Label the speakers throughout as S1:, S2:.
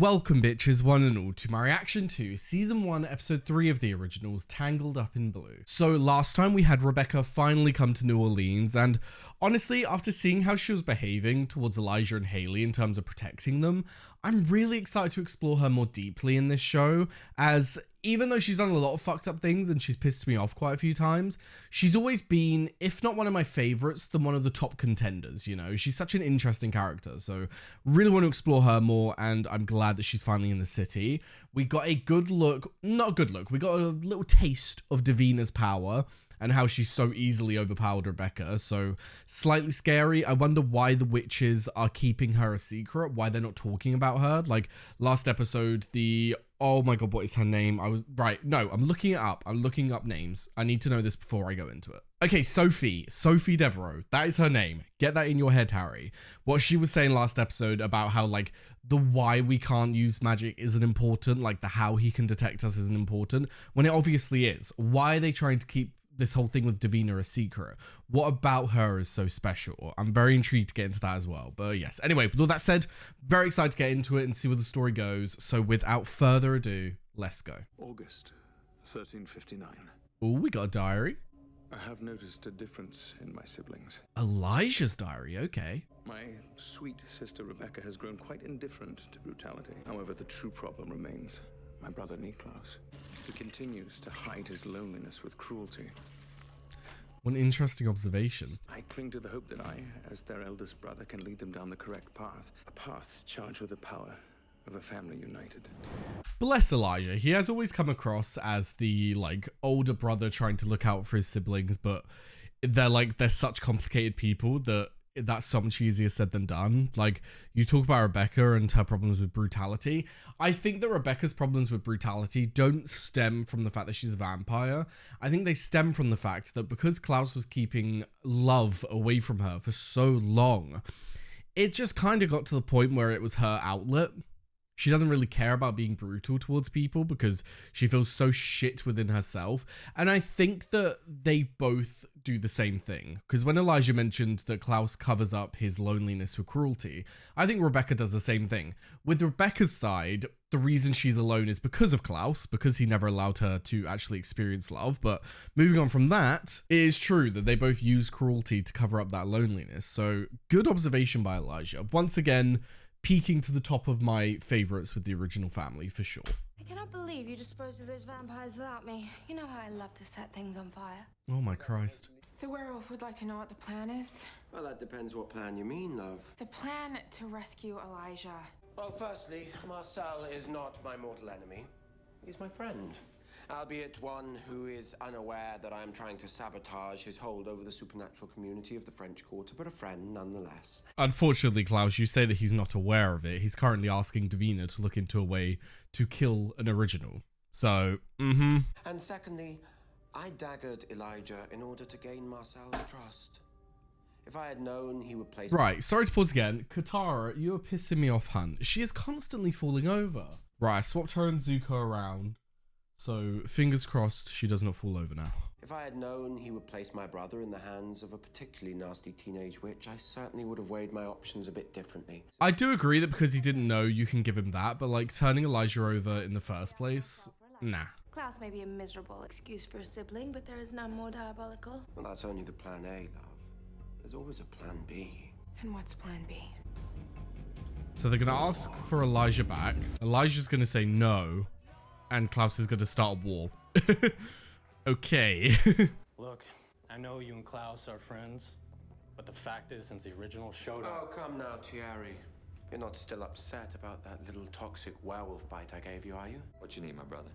S1: Welcome bitches one and all to my reaction to season 1 episode 3 of the originals, Tangled Up in Blue. So last time we had Rebecca finally come to New Orleans, and honestly after seeing how she was behaving towards Elijah and Haley in terms of protecting them, I'm really excited to explore her more deeply in this show, as even though she's done a lot of fucked up things and she's pissed me off quite a few times, she's always been, if not one of my favorites, then one of the top contenders, you know? She's such an interesting character, so really want to explore her more, and I'm glad that she's finally in the city. We got a good look, not a good look, we got a little taste of Davina's power and how she's so easily overpowered Rebecca, so slightly scary. I wonder why the witches are keeping her a secret, why they're not talking about her. Like last episode, oh my god, what is her name? I'm looking it up. I'm looking up names. I need to know this before I go into it. Okay, Sophie Devereaux, that is her name. Get that in your head, Harry. What she was saying last episode about how like the why we can't use magic isn't important, like the how he can detect us isn't important, when it obviously is. Why are they trying to keep this whole thing with Davina a secret? What about her is so special? I'm very intrigued to get into that as well. But yes, anyway, with all that said, very excited to get into it and see where the story goes. So without further ado, let's go.
S2: August 1359.
S1: Oh, we got a diary.
S2: I have noticed a difference in my siblings.
S1: Elijah's diary, okay.
S2: My sweet sister Rebecca has grown quite indifferent to brutality. However, the true problem remains my brother Klaus. He continues to hide his loneliness with cruelty.
S1: What an interesting observation.
S2: I cling to the hope that I, as their eldest brother, can lead them down the correct path. A path charged with the power of a family united.
S1: Bless Elijah. He has always come across as the like older brother trying to look out for his siblings, but they're such complicated people that that's so much easier said than done. Like, you talk about Rebecca and her problems with brutality. I think that Rebecca's problems with brutality don't stem from the fact that she's a vampire. I think they stem from the fact that because Klaus was keeping love away from her for so long, it just kind of got to the point where it was her outlet. She doesn't really care about being brutal towards people because she feels so shit within herself. And I think that they both do the same thing. Because when Elijah mentioned that Klaus covers up his loneliness with cruelty, I think Rebecca does the same thing. With Rebecca's side, the reason she's alone is because of Klaus, because he never allowed her to actually experience love. But moving on from that, it is true that they both use cruelty to cover up that loneliness. So good observation by Elijah. Once again, peaking to the top of my favorites with the original family, for sure.
S3: I cannot believe you disposed of those vampires without me. You know how I love to set things on fire.
S1: Oh my Christ.
S4: The werewolf would like to know what the plan is.
S5: Well, that depends what plan you mean, love.
S4: The plan to rescue Elijah.
S5: Well, firstly, Marcel is not my mortal enemy. He's my friend. Albeit one who is unaware that I am trying to sabotage his hold over the supernatural community of the French Quarter, but a friend nonetheless.
S1: Unfortunately, Klaus, you say that he's not aware of it. He's currently asking Davina to look into a way to kill an original. So, And
S5: secondly, I daggered Elijah in order to gain Marcel's trust. If I had known he would place...
S1: Right, sorry to pause again. Katara, you're pissing me off, hun. She is constantly falling over. Right, I swapped her and Zuko around. So, fingers crossed she does not fall over now.
S5: If I had known he would place my brother in the hands of a particularly nasty teenage witch, I certainly would have weighed my options a bit differently.
S1: I do agree that because he didn't know, you can give him that, but like turning Elijah over in the first place, nah.
S3: Klaus may be a miserable excuse for a sibling, but there is none more diabolical.
S5: Well, that's only the plan A, love. There's always a plan B.
S4: And what's plan B?
S1: So they're going to ask for Elijah back. Elijah's going to say no. And Klaus is going to start a war. Okay.
S6: Look, I know you and Klaus are friends, but the fact is, since the original showed up...
S5: Oh, come now, Thierry. You're not still upset about that little toxic werewolf bite I gave you, are you?
S7: What you need, my brother?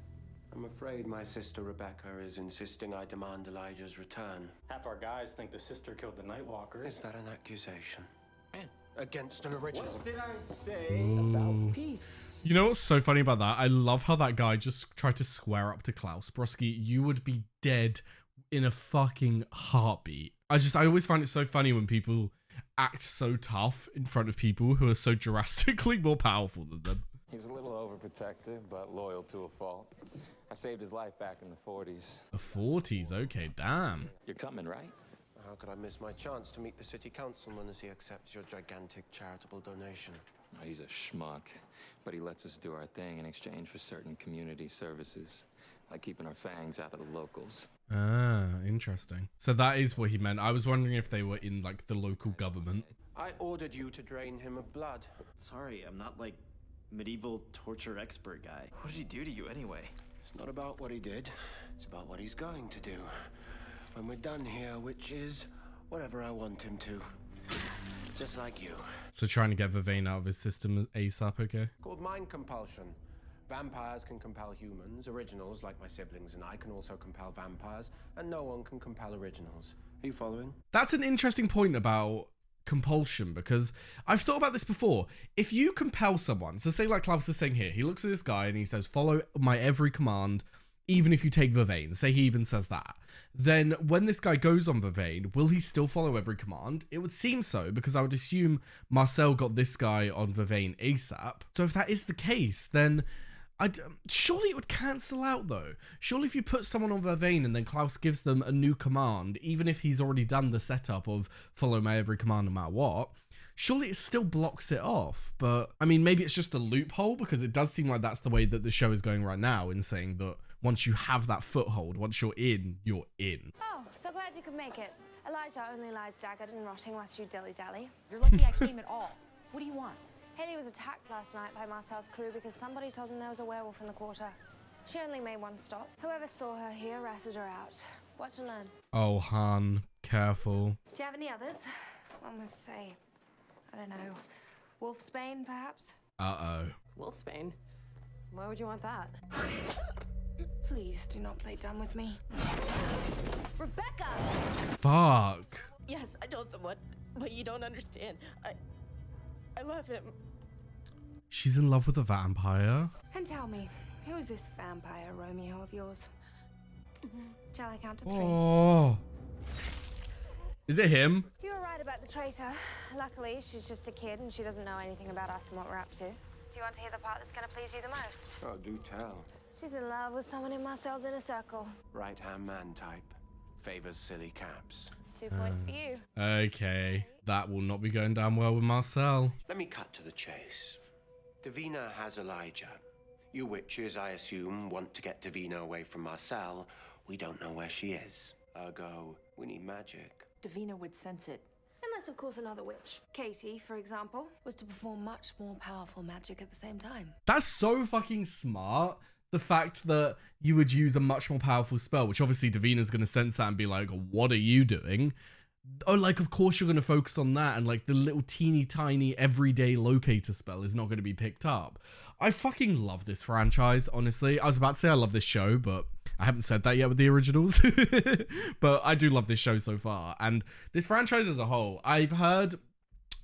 S5: I'm afraid my sister Rebecca is insisting I demand Elijah's return.
S6: Half our guys think the sister killed the Nightwalker.
S5: Is that an accusation?
S6: Man.
S5: Against an original.
S7: What did I say about peace?
S1: You know what's so funny about that? I love how that guy just tried to square up to Klaus. Broski, you would be dead in a fucking heartbeat. I always find it so funny when people act so tough in front of people who are so drastically more powerful than them.
S7: He's a little overprotective, but loyal to a fault. I saved his life back in the 40s.
S1: The 40s, okay, damn.
S7: You're coming, right?
S5: How could I miss my chance to meet the city councilman as he accepts your gigantic charitable donation?
S7: He's a schmuck, but he lets us do our thing in exchange for certain community services, like keeping our fangs out of the locals.
S1: Ah, interesting. So that is what he meant. I was wondering if they were in like the local government.
S5: I ordered you to drain him of blood.
S8: Sorry, I'm not like medieval torture expert guy. What did he do to you anyway?
S5: It's not about what he did, it's about what he's going to do. When we're done here, which is whatever I want him to. Just like you.
S1: So trying to get Vervain out of his system ASAP, okay?
S5: Called mind compulsion. Vampires can compel humans. Originals, like my siblings and I, can also compel vampires. And no one can compel originals. Are you following?
S1: That's an interesting point about compulsion, because I've thought about this before. If you compel someone, so say like Klaus is saying here, he looks at this guy and he says, follow my every command, even if you take Vervain, say he even says that, then when this guy goes on Vervain, will he still follow every command? It would seem so, because I would assume Marcel got this guy on Vervain ASAP. So if that is the case, then surely it would cancel out though. Surely if you put someone on Vervain and then Klaus gives them a new command, even if he's already done the setup of follow my every command no matter what, surely it still blocks it off. But I mean, maybe it's just a loophole, because it does seem like that's the way that the show is going right now, in saying that once you have that foothold, once you're in, you're in.
S3: Oh, so glad you could make it. Elijah only lies daggered and rotting whilst you dilly-dally.
S9: You're lucky I came at all. What do you want?
S3: Haley was attacked last night by Marcel's crew because somebody told them there was a werewolf in the quarter. She only made one stop. Whoever saw her here ratted her out. Watch and learn.
S1: Oh, Han, careful.
S3: Do you have any others? One with, say, I don't know, Wolfsbane, perhaps?
S1: Uh-oh.
S9: Wolfsbane? Why would you want that?
S3: Please do not play dumb with me.
S9: Rebecca!
S1: Fuck.
S10: Yes, I told someone, but you don't understand. I love him.
S1: She's in love with a vampire?
S3: And tell me, who is this vampire Romeo of yours? Shall I count to 3?
S1: Oh. Is it him?
S3: You were right about the traitor. Luckily, she's just a kid and she doesn't know anything about us and what we're up to. Do you want to hear the part that's going to please you the most?
S5: Oh, do tell.
S3: She's in love with someone in Marcel's inner circle.
S5: Right-hand man type. Favors silly caps.
S3: 2 points for you.
S1: Okay. That will not be going down well with Marcel.
S5: Let me cut to the chase. Davina has Elijah. You witches, I assume, want to get Davina away from Marcel. We don't know where she is. Ergo, we need magic.
S9: Davina would sense it.
S3: Unless, of course, another witch. Katie, for example, was to perform much more powerful magic at the same time.
S1: That's so fucking smart. The fact that you would use a much more powerful spell, which obviously Davina's going to sense that and be like, what are you doing? Oh, like, of course you're going to focus on that, and like the little teeny tiny everyday locator spell is not going to be picked up. I fucking love this franchise, honestly. I was about to say I love this show, but I haven't said that yet with the originals. But I do love this show so far. And this franchise as a whole, I've heard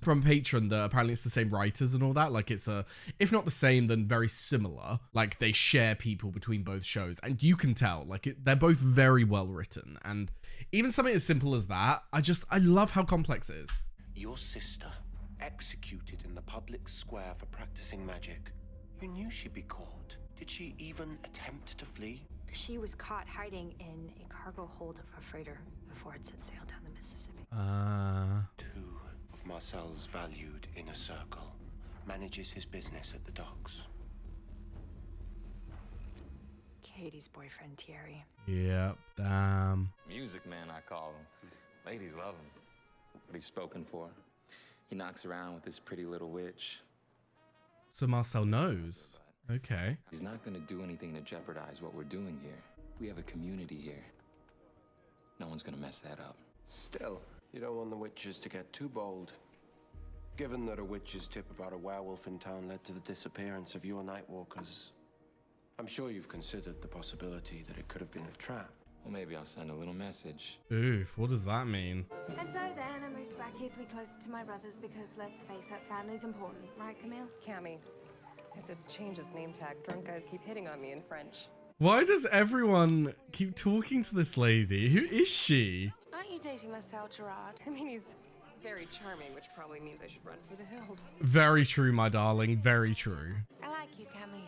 S1: from Patreon that apparently it's the same writers and all that. Like, it's if not the same, then very similar. Like, they share people between both shows, and you can tell, like, they're both very well written. And even something as simple as that, I love how complex it is.
S5: Your sister, executed in the public square for practicing magic. You knew she'd be caught. Did she even attempt to flee?
S4: She was caught hiding in a cargo hold of a freighter before it set sail down the Mississippi.
S5: Two of Marcel's valued inner circle manages his business at the docks.
S4: Katie's boyfriend, Thierry.
S1: Yep, damn.
S7: Music man, I call him. Ladies love him. But he's spoken for. He knocks around with this pretty little witch.
S1: So Marcel knows. Okay.
S7: He's not gonna do anything to jeopardize what we're doing here. We have a community here. No one's gonna mess that up.
S5: Still, you don't want the witches to get too bold. Given that a witch's tip about a werewolf in town led to the disappearance of your nightwalkers, I'm sure you've considered the possibility that it could have been a trap.
S7: Well, maybe I'll send a little message.
S1: Oof, what does that mean?
S3: And so then I moved back here to be closer to my brothers because, let's face it, family's important. Right, Camille?
S10: Cammy, I have to change his name tag. Drunk guys keep hitting on me in French.
S1: Why does everyone keep talking to this lady? Who is she?
S3: Aren't you dating Marcel Gerard?
S10: I mean, he's very charming, which probably means I should run for the hills.
S1: Very true, my darling. Very true.
S3: I like you, Cammy.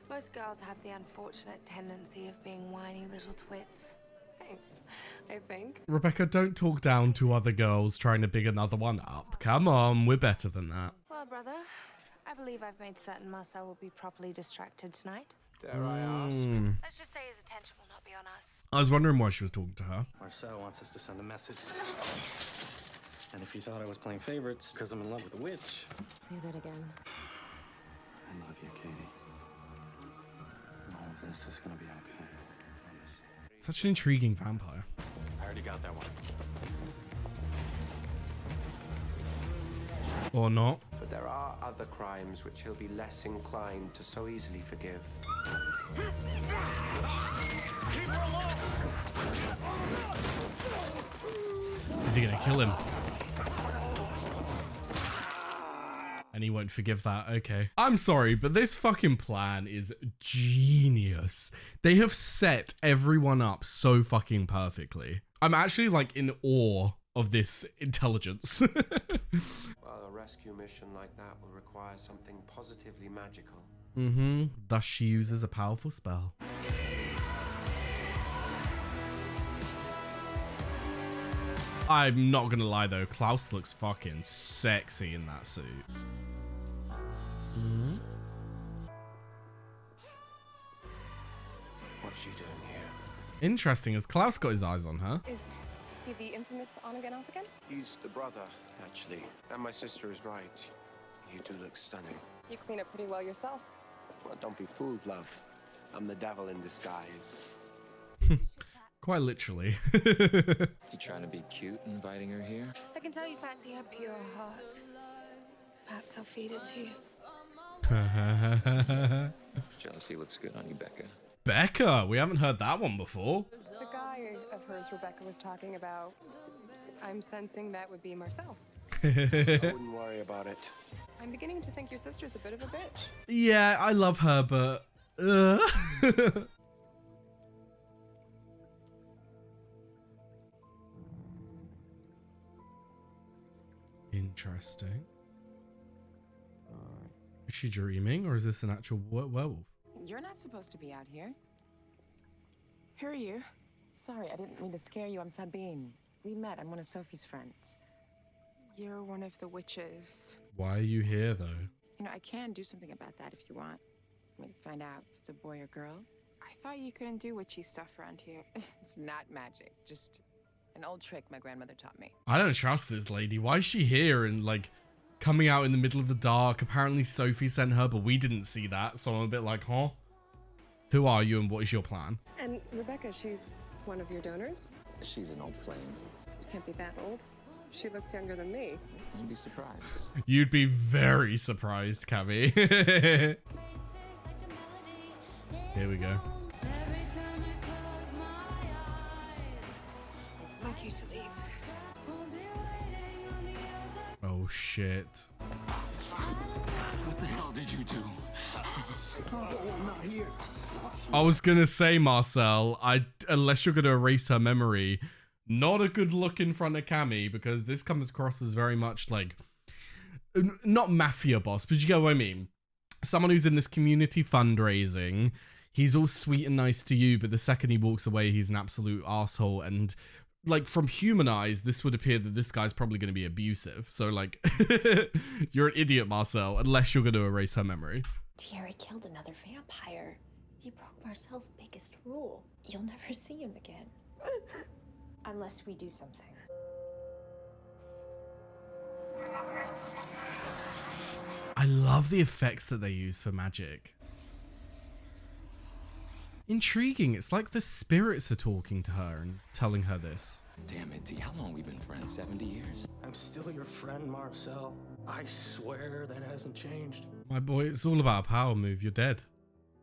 S3: Most girls have the unfortunate tendency of being whiny little twits.
S10: Thanks, I think.
S1: Rebecca, don't talk down to other girls trying to big another one up. Come on, we're better than that.
S3: Well, brother, believe I've made certain Marcel will be properly distracted tonight.
S5: Dare I ask?
S3: Let's just say his attention will not be on us.
S1: I was wondering why she was talking to her.
S6: Marcel wants us to send a message. And if you thought I was playing favorites because I'm in love with a witch.
S9: Say that again.
S6: I love you, Katie. All of this is gonna be okay. I promise.
S1: Such an intriguing vampire.
S6: I already got that one.
S1: Or not.
S5: But there are other crimes which he'll be less inclined to so easily forgive.
S1: Is he gonna kill him? And he won't forgive that. Okay. I'm sorry, but this fucking plan is genius. They have set everyone up so fucking perfectly. I'm actually like in awe of this intelligence.
S5: Well, a rescue mission like that will require something positively magical.
S1: Thus she uses a powerful spell. I'm not gonna lie though, Klaus looks fucking sexy in that suit.
S5: What's she doing here?
S1: Interesting, has Klaus got his eyes on her?
S9: Is he the infamous on again, off again?
S5: He's the brother, actually. And my sister is right. You do look stunning.
S9: You clean up pretty well yourself.
S5: Well, don't be fooled, love. I'm the devil in disguise.
S1: Quite literally.
S7: You trying to be cute inviting her here?
S3: I can tell you fancy her pure heart. Perhaps I'll feed it to you.
S7: Jealousy looks good on you, Becca.
S1: Becca, we haven't heard that one before.
S9: The guy of hers Rebecca was talking about, I'm sensing that would be Marcel.
S5: I wouldn't worry about it.
S9: I'm beginning to think your sister's a bit of a bitch.
S1: Yeah, I love her, but... Interesting. Is she dreaming, or is this an actual werewolf?
S11: You're not supposed to be out here. Who are you? Sorry, I didn't mean to scare you. I'm Sabine. We met. I'm one of Sophie's friends.
S9: You're one of the witches.
S1: Why are you here, though?
S11: You know, I can do something about that if you want. I mean, find out if it's a boy or girl.
S9: I thought you couldn't do witchy stuff around here.
S11: It's not magic, just an old trick my grandmother taught me.
S1: I don't trust this lady. Why is she here and, like, coming out in the middle of the dark? Apparently Sophie sent her, but we didn't see that, so I'm a bit like, huh? Who are you and what is your plan?
S9: And Rebecca, she's one of your donors?
S7: She's an old flame.
S9: Can't be that old. She looks younger than me.
S7: You'd be surprised.
S1: You'd be very surprised, Cabby. Here we go.
S9: I'd like you to leave.
S1: Oh shit.
S7: What the hell did you do?
S12: I'm not here.
S1: I was gonna say, Marcel, unless you're gonna erase her memory, not a good look in front of Cammy, because this comes across as very much like, not mafia boss, but you get what I mean. Someone who's in this community fundraising, he's all sweet and nice to you, but the second he walks away, he's an absolute asshole. And like, from human eyes, this would appear that this guy's probably going to be abusive. So like, you're an idiot, Marcel, unless you're going to erase her memory.
S4: Thierry killed another vampire. He broke Marcel's biggest rule. You'll never see him again. Unless we do something.
S1: I love the effects that they use for magic. Intriguing. It's like the spirits are talking to her and telling her this.
S7: Damn it, D. How long we been friends? 70 years?
S6: I'm still your friend, Marcel. I swear that hasn't changed.
S1: My boy, it's all about a power move. You're dead.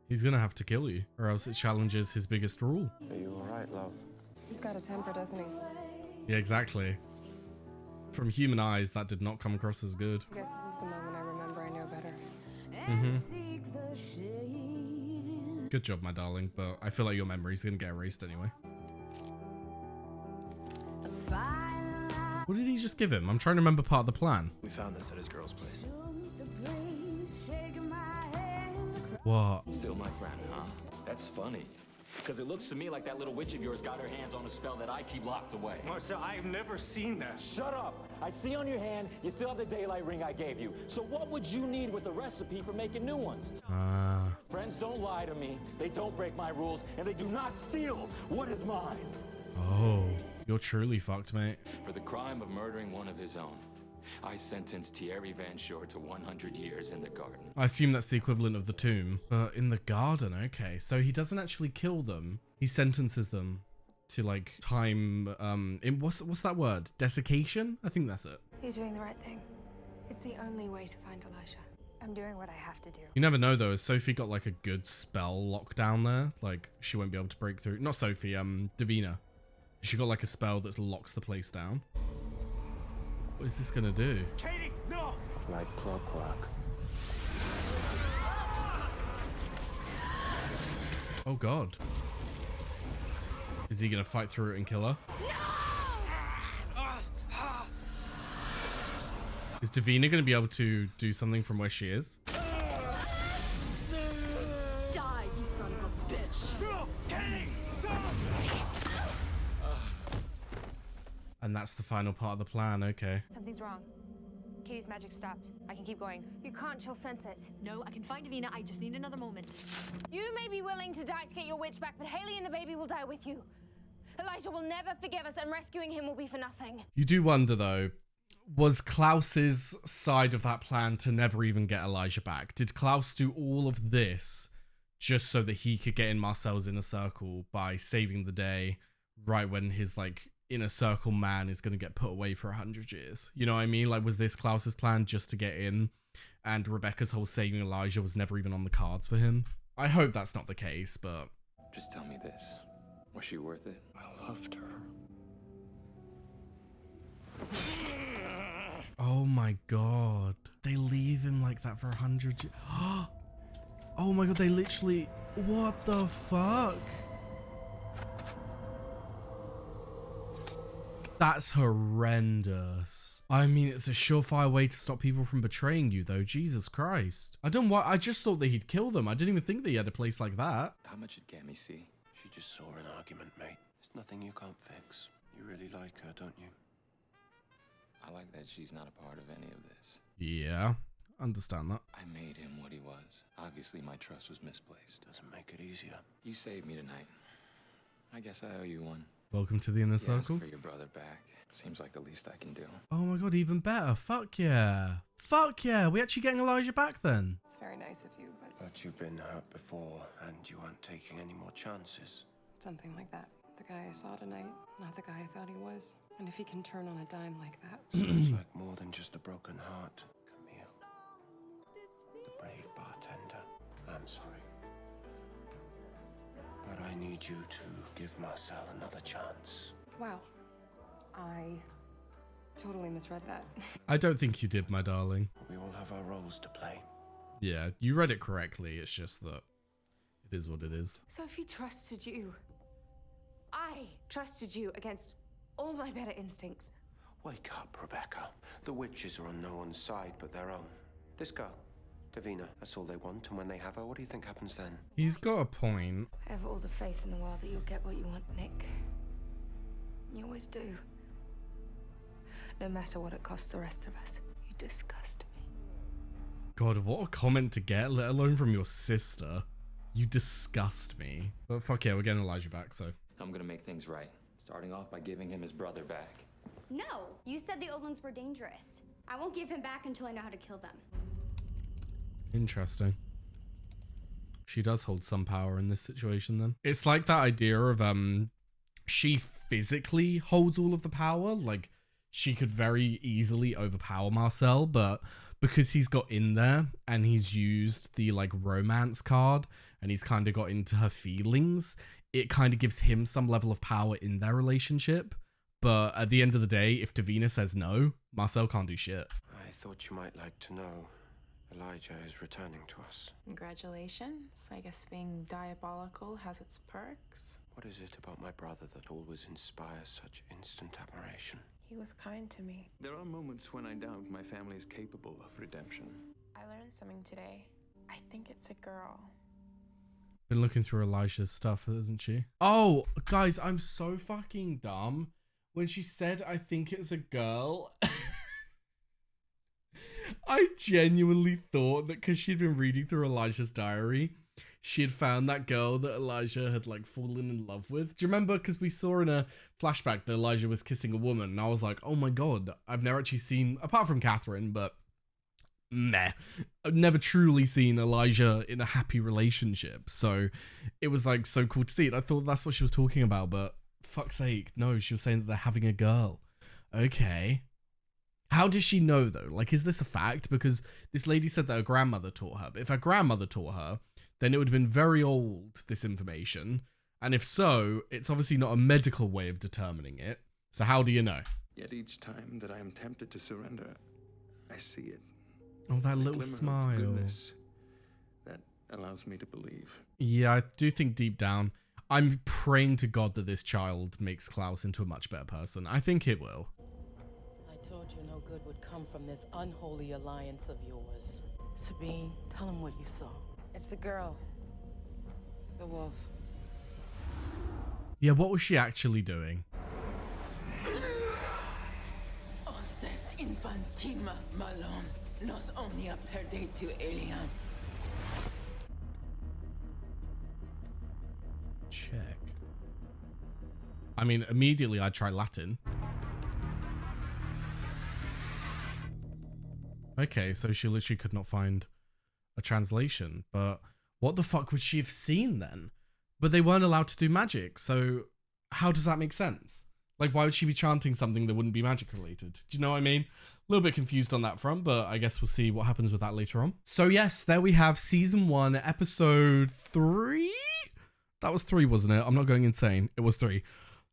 S1: He's gonna have to kill you, or else it challenges his biggest rule.
S5: Are you alright, love?
S9: He's got a temper, doesn't he?
S1: Yeah, exactly. From human eyes, that did not come across as good.
S9: I guess this is the moment I remember I know better.
S1: Good job, my darling, but I feel like your memory's gonna get erased anyway. What did he just give him? I'm trying to remember part of the plan.
S8: We found this at his girl's place.
S1: What?
S7: Still my friend, huh? That's funny. Because it looks to me like that little witch of yours got her hands on a spell that I keep locked away.
S13: Marcel, I have never seen that.
S14: Shut up! I see on your hand, you still have the daylight ring I gave you. So what would you need with the recipe for making new ones? Friends don't lie to me, they don't break my rules, and they do not steal what is mine.
S1: Oh, you're truly fucked, mate.
S7: For the crime of murdering one of his own, I sentenced Thierry Van Shore to 100 years in the garden.
S1: I assume that's the equivalent of the tomb. But in the garden, okay. So he doesn't actually kill them. He sentences them to like time, what's that word? Desiccation? I think that's it.
S3: You're doing the right thing. It's the only way to find Elijah. I'm doing what I have to do.
S1: You never know though. Has Sophie got like a good spell locked down there? Like she won't be able to break through. Not Sophie, Davina. She got like a spell that locks the place down. What is this gonna do?
S13: Katie, no!
S6: Like clockwork.
S1: Oh god. Is he gonna fight through it and kill her? Is Davina gonna be able to do something from where she is?
S10: Die, you son of a bitch!
S13: No! Katie!
S1: And that's the final part of the plan, okay.
S3: Something's wrong. Katie's magic stopped. I can keep going. You can't, she'll sense it.
S15: No, I can find Davina. I just need another moment.
S3: You may be willing to die to get your witch back, but Haley and the baby will die with you. Elijah will never forgive us, and rescuing him will be for nothing.
S1: You do wonder though, was Klaus's side of that plan to never even get Elijah back? Did Klaus do all of this just so that he could get in Marcel's inner circle by saving the day right when his like inner circle man is going to get put away for 100 years? You know what I mean? Like, was this Klaus's plan just to get in, and Rebecca's whole saving Elijah was never even on the cards for him? I hope that's not the case, but...
S7: Just tell me this. Was she worth it?
S6: I loved her.
S1: Oh my god. They leave him like that for 100 years. Oh my god, they literally... What the fuck? That's horrendous. I mean, it's a surefire way to stop people from betraying you, though. Jesus Christ. I just thought that he'd kill them. I didn't even think that he had a place like that.
S7: How much did Gammy see?
S5: She just saw an argument, mate. There's nothing you can't fix. You really like her, don't you?
S7: I like that she's not a part of any of this.
S1: Yeah, understand that.
S7: I made him what he was. Obviously, my trust was misplaced.
S5: Doesn't make it easier.
S7: You saved me tonight. I guess I owe you one.
S1: Welcome to the inner circle.
S7: Ask for your brother back. Seems like the least I can do.
S1: Oh my god, even better. Fuck yeah. Fuck yeah. We actually getting Elijah back then.
S9: It's very nice of you, but...
S5: But you've been hurt before, and you aren't taking any more chances.
S9: Something like that. The guy I saw tonight, not the guy I thought he was. And if he can turn on a dime like that...
S5: Sounds like more than just a broken heart, Camille. The brave bartender. I'm sorry. But I need you to give Marcel another chance.
S9: Wow. I totally misread that.
S1: I don't think you did, my darling.
S5: We all have our roles to play.
S1: Yeah, you read it correctly. It's just that it is what it is.
S3: Sophie trusted you. I trusted you against all my better instincts.
S5: Wake up, Rebecca. The witches are on no one's side but their own. This girl, Davina, that's all they want, and when they have her, what do you think happens then?
S1: He's got a point.
S3: I have all the faith in the world that you'll get what you want, Nick. You always do. No matter what it costs the rest of us. You disgust me.
S1: God, what a comment to get, let alone from your sister. You disgust me. But fuck yeah, we're getting Elijah back, so.
S7: I'm gonna make things right. Starting off by giving him his brother back.
S16: No, you said the old ones were dangerous. I won't give him back until I know how to kill them.
S1: Interesting. She does hold some power in this situation then. It's like that idea of, she physically holds all of the power. Like, she could very easily overpower Marcel, but because he's got in there and he's used the, like, romance card and he's kind of got into her feelings, it kind of gives him some level of power in their relationship. But at the end of the day, if Davina says no, Marcel can't do shit.
S5: I thought you might like to know Elijah is returning to us.
S11: Congratulations. I guess being diabolical has its perks.
S5: What is it about my brother that always inspires such instant admiration?
S9: He was kind to me.
S2: There are moments when I doubt my family is capable of redemption.
S11: I learned something today. I think it's a girl.
S1: Been looking through Elijah's stuff, isn't she? Oh, guys, I'm so fucking dumb. When she said, I think it's a girl, I genuinely thought that because she'd been reading through Elijah's diary, she had found that girl that Elijah had like fallen in love with. Do you remember? Because we saw in a flashback that Elijah was kissing a woman, and I was like, oh my god, I've never actually seen, apart from Catherine, but meh, I've never truly seen Elijah in a happy relationship. So it was like so cool to see it. I thought that's what she was talking about, but fuck's sake, no, she was saying that they're having a girl. Okay. How does she know though? Like, is this a fact? Because this lady said that her grandmother taught her. But if her grandmother taught her, then it would have been very old, this information. And if so, it's obviously not a medical way of determining it. So how do you know?
S2: Yet each time that I am tempted to surrender, I see it.
S1: Oh, that
S2: A
S1: little
S2: glimmer of
S1: smile.
S2: goodness that allows me to believe.
S1: Yeah, I do think deep down, I'm praying to God that this child makes Klaus into a much better person. I think it will.
S11: I told you no good would come from this unholy alliance of yours. Sabine, tell him what you saw. It's the girl. The wolf.
S1: Yeah, what was she actually doing?
S11: Oses infantima malon nos omnia perdetu alien.
S1: Check. I mean, immediately I'd try Latin. Okay, so she literally could not find a translation, but what the fuck would she have seen then? But they weren't allowed to do magic, so how does that make sense? Like, why would she be chanting something that wouldn't be magic related? Do you know what I mean? A little bit confused on that front, but I guess we'll see what happens with that later on. So yes, there we have season 1, episode 3? That was 3, wasn't it? I'm not going insane. It was 3.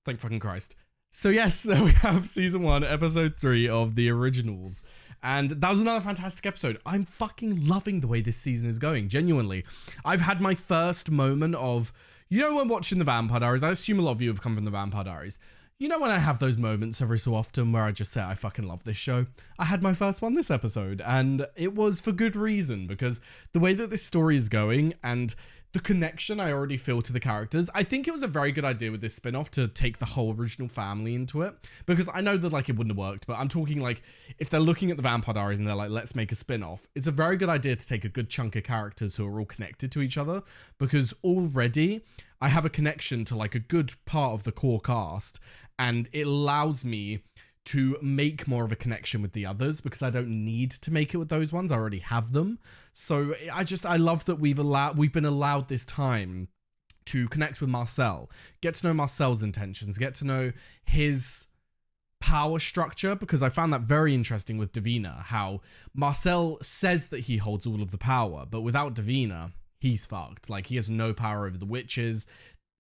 S1: Thank fucking Christ. So yes, there we have season 1, episode 3 of the originals. And that was another fantastic episode. I'm fucking loving the way this season is going, genuinely. I've had my first moment of, you know, when watching the Vampire Diaries, I assume a lot of you have come from the Vampire Diaries. You know when I have those moments every so often where I just say, I fucking love this show? I had my first one this episode, and it was for good reason, because the way that this story is going and the connection I already feel to the characters, I think it was a very good idea with this spin-off to take the whole original family into it, because I know that like it wouldn't have worked, but I'm talking like if they're looking at the Vampire Diaries and they're like, let's make a spin-off, it's a very good idea to take a good chunk of characters who are all connected to each other, because already I have a connection to like a good part of the core cast, and it allows me to make more of a connection with the others because I don't need to make it with those ones. I already have them. So I love that we've been allowed this time to connect with Marcel, get to know Marcel's intentions, get to know his power structure, because I found that very interesting with Davina, how Marcel says that he holds all of the power, but without Davina, he's fucked. Like, he has no power over the witches.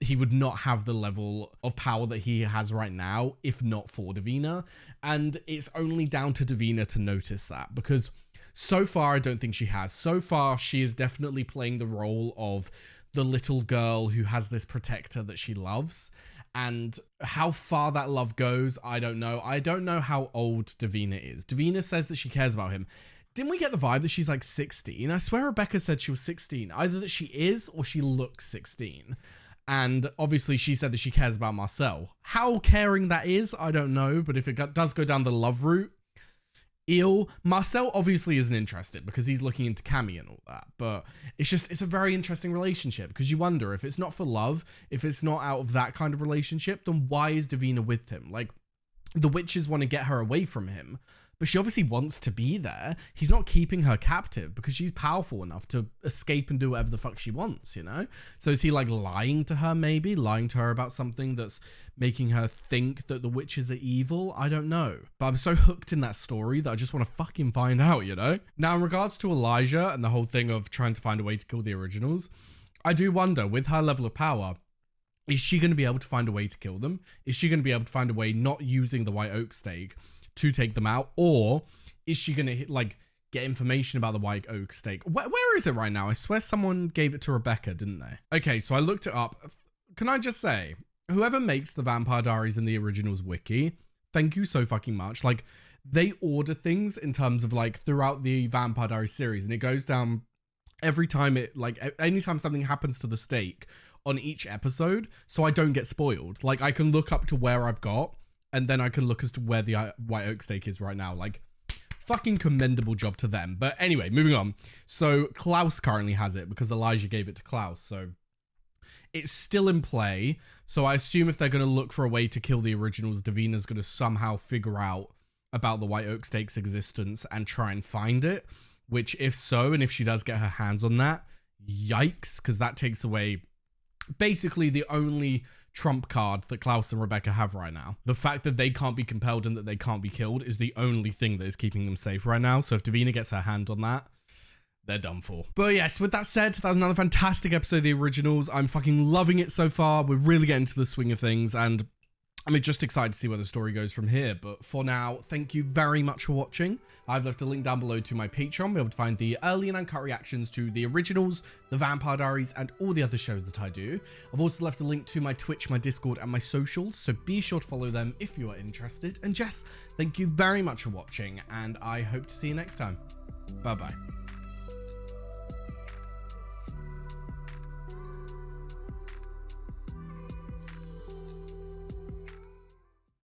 S1: He would not have the level of power that he has right now if not for Davina. And it's only down to Davina to notice that, because so far I don't think she has. So far she is definitely playing the role of the little girl who has this protector that she loves. And how far that love goes, I don't know. I don't know how old Davina is. Davina says that she cares about him. Didn't we get the vibe that she's like 16? I swear Rebecca said she was 16. Either that she is or she looks 16. And obviously she said that she cares about Marcel. How caring that is, I don't know. But if it does go down the love route, Marcel obviously isn't interested because he's looking into Cammy and all that. But it's a very interesting relationship, because you wonder if it's not for love, if it's not out of that kind of relationship, then why is Davina with him? Like, the witches want to get her away from him, but she obviously wants to be there. He's not keeping her captive because she's powerful enough to escape and do whatever the fuck she wants, you know? So is he like lying to her, maybe? Lying to her about something that's making her think that the witches are evil? I don't know. But I'm so hooked in that story that I just want to fucking find out, you know? Now, in regards to Elijah and the whole thing of trying to find a way to kill the originals, I do wonder, with her level of power, is she going to be able to find a way to kill them? Is she going to be able to find a way not using the white oak stake to take them out? Or is she going to like get information about the white oak stake? Where is it right now? I swear someone gave it to Rebecca, didn't they? Okay, so I looked it up. Can I just say, whoever makes the Vampire Diaries in the originals wiki, thank you so fucking much. Like, they order things in terms of like throughout the Vampire Diaries series, and it goes down every time anytime something happens to the stake on each episode, so I don't get spoiled. Like, I can look up to where I've got, and then I can look as to where the White Oak stake is right now. Like, fucking commendable job to them. But anyway, moving on. So Klaus currently has it because Elijah gave it to Klaus. So it's still in play. So I assume if they're going to look for a way to kill the originals, Davina's going to somehow figure out about the White Oak stake's existence and try and find it. Which, if so, and if she does get her hands on that, yikes, because that takes away basically the only trump card that Klaus and Rebecca have right now. The fact that they can't be compelled and that they can't be killed is the only thing that is keeping them safe right now. So if Davina gets her hand on that, they're done for. But yes, with that said, that was another fantastic episode of the originals. I'm fucking loving it so far. We're really getting to the swing of things, and I'm just excited to see where the story goes from here. But for now, thank you very much for watching. I've left a link down below to my Patreon. Be able to find the early and uncut reactions to the originals, the Vampire Diaries, and all the other shows that I do. I've also left a link to my Twitch, my Discord, and my socials, so be sure to follow them if you are interested. And Jess, thank you very much for watching, and I hope to see you next time. Bye-bye.